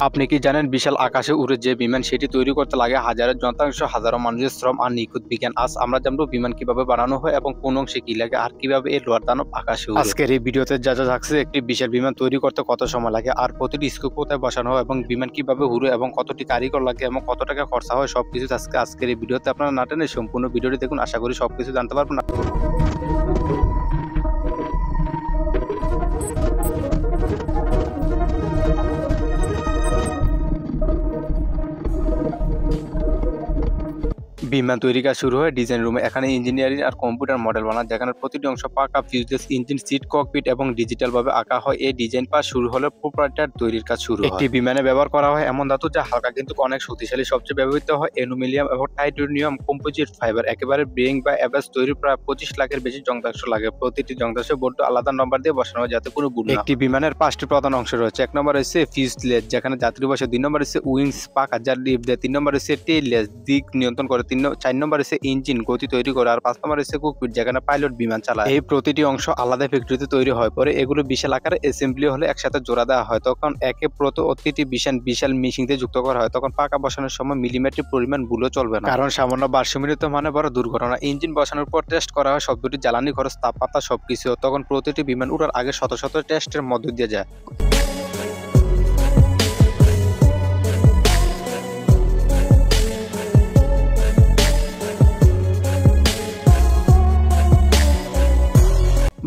আপনি কি জানেন বিশাল আকাশে উড়ে যে বিমান সেটি তৈরি করতে লাগে হাজারের যন্ত্রাংশ, হাজারো মানুষের শ্রম আর নিখুঁত বিজ্ঞান। আজ আমরা জানবো বিমান কিভাবে বানানো হয় এবং কোন অংশে কি লাগে আর কিভাবে এই লোহার দানব আকাশে উড়ে। আজকের এই ভিডিওতে যা যা থাকছে একটি বিশাল বিমান তৈরি করতে কত সময় লাগে আর প্রতিটি স্কুপ কোথায় বসানো হয় এবং বিমান কিভাবে উড়ে এবং কতটি কারিগর লাগে এবং কত টাকা খরচা হয় সবকিছু আজকের এই ভিডিওতে আপনারা না টেনে সম্পূর্ণ ভিডিওটি দেখুন। আশা করি সবকিছু জানতে পারবেন। বিমান তৈরি কাজ শুরু হয় ডিজাইন রুমে। এখানে ইঞ্জিনিয়ারিং আর কম্পিউটার মডেল বানায়, যেখানে প্রতিটি অংশ পাকা ফিউজলেস ইঞ্জিন, সিট, ককপিট এবং ডিজিটাল ভাবে আঁকা হয়। এই ডিজাইন পাস শুরু হলে প্রোটোটাইপ তৈরির কাজ শুরু হয়। একটি বিমানে ব্যবহার করা হয় এমন ধাতু যা হালকা কিন্তু অনেক শক্তিশালী। সবচেয়ে ব্যবহৃত হয় অ্যালুমিনিয়াম এবং টাইটানিয়াম কম্পোজিট ফাইবার। একেবারে বেরিং বা অ্যাভাস তৈরি প্রায় 25 লাখের বেশি যন্ত্রাংশ লাগে। প্রতিটি যন্ত্রাংশে বোর্ড আলাদা নম্বর দিয়ে বসানো হয় যাতে কোনো ভুল না হয়। একটি বিমানের 5টি প্রধান অংশ রয়েছে। 1 নম্বর হচ্ছে ফিউজলেজ, যেখানে যাত্রী বসে। 2 নম্বর হচ্ছে উইংস, পাখা যা লিফট দেয়। 3 নম্বর হচ্ছে টেইললেস, দিক নিয়ন্ত্রণ করে। 4 নম্বর হচ্ছে ইঞ্জিন, গতি তৈরি করে। আর 5 নম্বর হচ্ছে ককপিট, যেখানে পাইলট বিমান চালায়। এই প্রতিটি অংশ আলাদা ফ্যাক্টরিতে তৈরি হয়, পরে এগুলো বিশাল আকারে অ্যাসেম্বলি হলে একসাথে জোড়া দেওয়া হয়। তখন একে প্রতিটি বিশাল মেশিনতে যুক্ত করা হয়। তখন পাকা বসানোর সময় মিলিমিটার পরিমাণ ভুলও চলবে না, কারণ সামান্য ভারসাম্যহীনতা মানে বড় দুর্ঘটনা। ইঞ্জিন বসানোর পর টেস্ট করা হয় সব দুটি জ্বালানি খরচ, তাপমাত্রা সবকিছু। তখন প্রতিটি বিমান উড়ার আগে শত শত টেস্টের মধ্য দিয়ে যায়।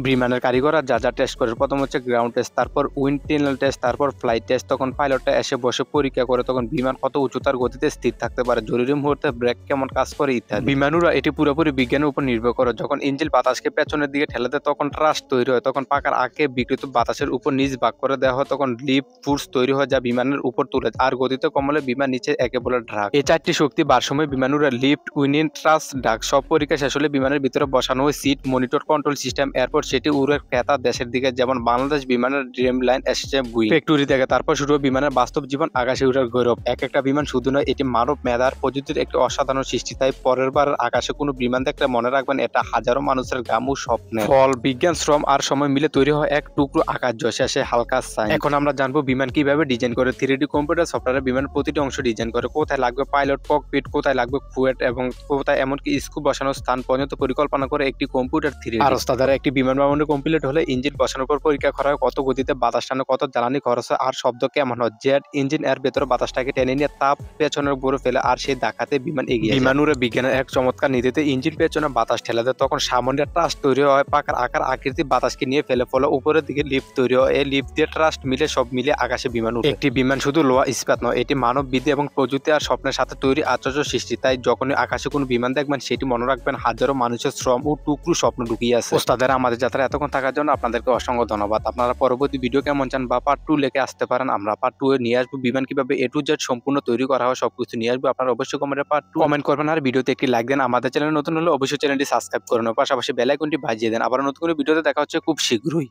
বিমানের কারিগররা যা যা টেস্ট করে, প্রথম হচ্ছে গ্রাউন্ড টেস্ট, তারপর উইন্ড টানেল টেস্ট, তারপর ফ্লাইট টেস্ট। তখন পাইলটটা এসে বসে পরীক্ষা করে তখন বিমান কত উচ্চতার গতিতে স্থির থাকতে পারে, জরুরি মুহূর্তে ব্রেক কেমন কাজ করে ইত্যাদি। বিমানুরা এটি পুরোপুরি বিজ্ঞানের উপর নির্ভর করে। যখন ইঞ্জিন বাতাসকে পেছনের দিকে ঠেলে দেয় তখন থ্রাস্ট তৈরি হয়। তখন পাকার আগে বিকৃত বাতাসের উপর নিচ ভাগ করে দেওয়া হয়। তখন লিফট ফোর্স তৈরি হয় যা বিমানের উপর তুলে, আর গতিতে কমলে বিমান নিচে একে বলে ড্রাগ। এই 4টি শক্তি ভারসাম্য বিমানুরা লিফট, উইন্ড, থ্রাস্ট, ড্রাগ সব পরীক্ষা শেষ হলে বিমানের ভিতরে বসানো হয় সিট, মনিটর, কন্ট্রোল সিস্টেম। এরপর সেটি উড়ে ক্রেতা দেশের দিকে, যেমন বাংলাদেশ বিমানের ড্রিম লাইন এসেছে বুই ফ্যাক্টরি থেকে। তারপর শুরু বিমানের বাস্তব জীবন, আকাশে উড়ার গৌরব। এক একটা বিমান শুধু নয়, এটি মানব মেধার প্রযুক্তির একটি অসাধারণ সৃষ্টি। তাই পরের বার আকাশে কোনো বিমান দেখলে মনে রাখবেন এটা হাজারো মানুষের ঘাম ও স্বপ্নের ফল। বিজ্ঞান, শ্রম আর সময় মিলে তৈরি হয় এক টুকরো আকাশ, শেষে হালকা সাইন। এখন আমরা জানবো বিমান কিভাবে ডিজাইন করে। 3D কম্পিউটার সফটওয়্যারে বিমানের প্রতিটি অংশ ডিজাইন করে। কোথায় লাগবে পাইলট, ককপিট, কোথায় লাগবে ফুয়েট এবং কোথায় এমনকি স্কুপ বসানোর স্থান পর্যন্ত পরিকল্পনা করে একটি কম্পিউটার 3D। আর ওস্তাদারা একটি বিমান বানানো কমপ্লিট হলে ইঞ্জিন বসানোর পর পরীক্ষা করা হয় কত গতিতে বাতাস টানে, কত জ্বালানি খরচ হয় আর শব্দ কেমন হয়। জেট ইঞ্জিন এর ভেতরে বাতাসটাকে টেনে নিয়ে তাপ পেছনের উপরে ফেলে আর সেই ধাক্কাতে বিমান এগিয়ে যায়। বিমান উড়ে বিজ্ঞানের এক চমৎকার নীতিতে ইঞ্জিন পেছনে বাতাস ঠেলে দেয়। তখন সামনে ট্রাস্ট তৈরি হয়, পাকার আকার আকৃতি বাতাসকে নিয়ে ফেলে, ফলে উপরের দিকে লিফট তৈরি হয়। এই লিফট দিয়ে ট্রাস্ট মিলে সব মিলে আকাশে বিমান উঠে। একটি বিমান শুধু লোহা ইস্পাত নয়, এটি মানব বিদ্যা এবং প্রযুক্তি আর স্বপ্নের সাথে তৈরি আশ্চর্য সৃষ্টি। তাই যখনই আকাশে কোনো বিমান দেখবেন সেটি মনে রাখবেন হাজারো মানুষের শ্রম ও টুকরো স্বপ্ন লুকিয়ে আছে। ওস্তাদের আমাদের যাত্রা এতক্ষণ থাকার জন্য আপনাদেরকে অসংখ্য ধন্যবাদ। আপনারা পরবর্তী ভিডিও কেমন চান বা পার্ট 2 লেখে আসতে পারেন। আমরা পার্ট 2 এ নিয়ে আসবো বিমান কিভাবে A to Z সম্পূর্ণ তৈরি করা হয়, সবকিছু নিয়ে আসবো। আপনারা অবশ্যই কমেন্টে পার্ট 2 কমেন্ট করবেন আর ভিডিওতে একটি লাইক দেন। আমাদের চ্যানেলে নতুন হলে অবশ্যই চ্যানেলটি সাবস্ক্রাইব করুন, পাশাপাশি বেল আইকনটি বাজিয়ে দেন। আবার নতুন করে ভিডিওতে দেখা হচ্ছে খুব শীঘ্রই।